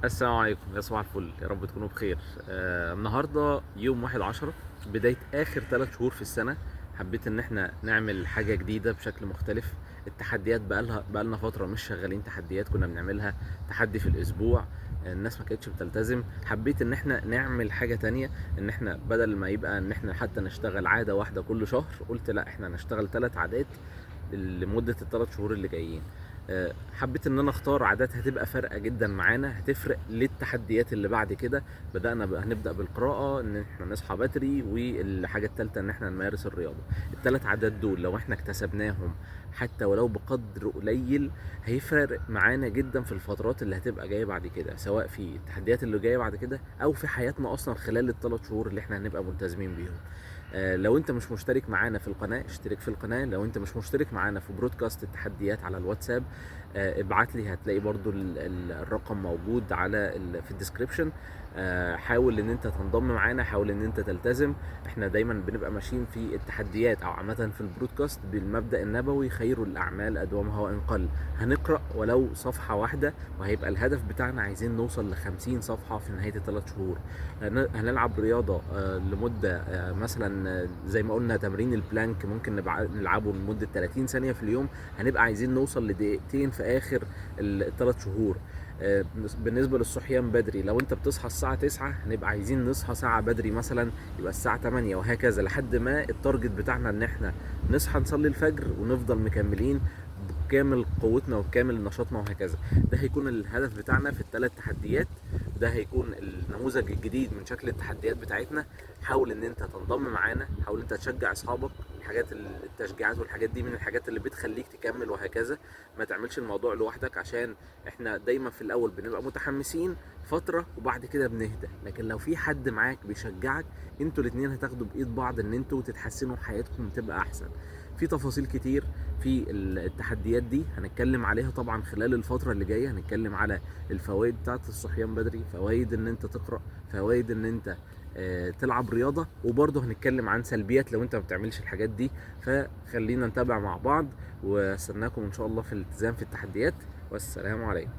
السلام عليكم يا صباح الفل، يا رب تكونوا بخير. النهارده يوم 1/10، بداية آخر 3 شهور في السنة. حبيت إن احنا نعمل حاجة جديدة بشكل مختلف. التحديات بقالنا فترة مش شغالين تحديات، كنا بنعملها تحدي في الأسبوع. الناس ما كانتش بتلتزم. حبيت إن احنا نعمل حاجة تانية، إن احنا بدل ما يبقى إن احنا حتى نشتغل عادة واحدة كل شهر، قلت لا، احنا نشتغل 3 عادات لمدة ال3 شهور اللي جايين. حبيت ان انا اختار عادات هتبقى فارقه جدا معانا، هتفرق للتحديات اللي بعد كده. هنبدا بالقراءه، ان احنا نصحى بدري، والحاجه الثالثه ان احنا نمارس الرياضه. ال3 عادات دول لو احنا اكتسبناهم حتى ولو بقدر قليل، هيفرق معانا جدا في الفترات اللي هتبقى جايه بعد كده، سواء في التحديات اللي جايه بعد كده او في حياتنا اصلا خلال ال3 شهور اللي احنا هنبقى ملتزمين بيهم. لو انت مش مشترك معانا في القناة، اشترك في القناة. لو انت مش مشترك معانا في برودكاست التحديات على الواتساب، ابعت لي، هتلاقي برضو الرقم موجود في الديسكريبشن. حاول ان انت تنضم معانا، حاول ان انت تلتزم. احنا دايما بنبقى ماشيين في التحديات او عامة في البرودكاست بالمبدأ النبوي: خير الاعمال ادومها وان قل. هنقرأ ولو صفحة واحدة، وهيبقى الهدف بتاعنا عايزين نوصل ل50 صفحة في نهاية ال3 شهور. هنلعب رياضة لمدة مثلا، زي ما قلنا تمرين البلانك ممكن نلعبه لمدة 30 ثانية في اليوم. هنبقى عايزين نوصل لدقيقتين في آخر ال3 شهور. بالنسبة للصحيان بدري، لو انت بتصحى الساعة 9، هنبقى عايزين نصحى ساعة بدري، مثلا يبقى الساعة 8، وهكذا لحد ما التارجت بتاعنا ان احنا نصحى نصلي الفجر ونفضل مكملين بكامل قوتنا وبكامل نشاطنا وهكذا. ده هيكون الهدف بتاعنا في ال3 تحديات. ده هيكون النموذج الجديد من شكل التحديات بتاعتنا. حاول ان انت تنضم معانا، حاول انت تشجع اصحابك. التشجيعات والحاجات دي من الحاجات اللي بتخليك تكمل وهكذا. ما تعملش الموضوع لوحدك، عشان احنا دايما في الاول بنبقى متحمسين فترة وبعد كده بنهدى. لكن لو في حد معاك بيشجعك، انتوا الاتنين هتاخدوا بايد بعض ان انتوا تتحسنوا، حياتكم تبقى احسن. في تفاصيل كتير في التحديات دي هنتكلم عليها طبعا خلال الفترة اللي جاية. هنتكلم على الفوائد بتاعت الصحيان بدري، فوائد ان انت تقرأ، فوائد ان انت تلعب رياضة، وبرضه هنتكلم عن سلبيات لو انت ما بتعملش الحاجات دي. فخلينا نتابع مع بعض، واستناكم ان شاء الله في الالتزام في التحديات. والسلام عليكم.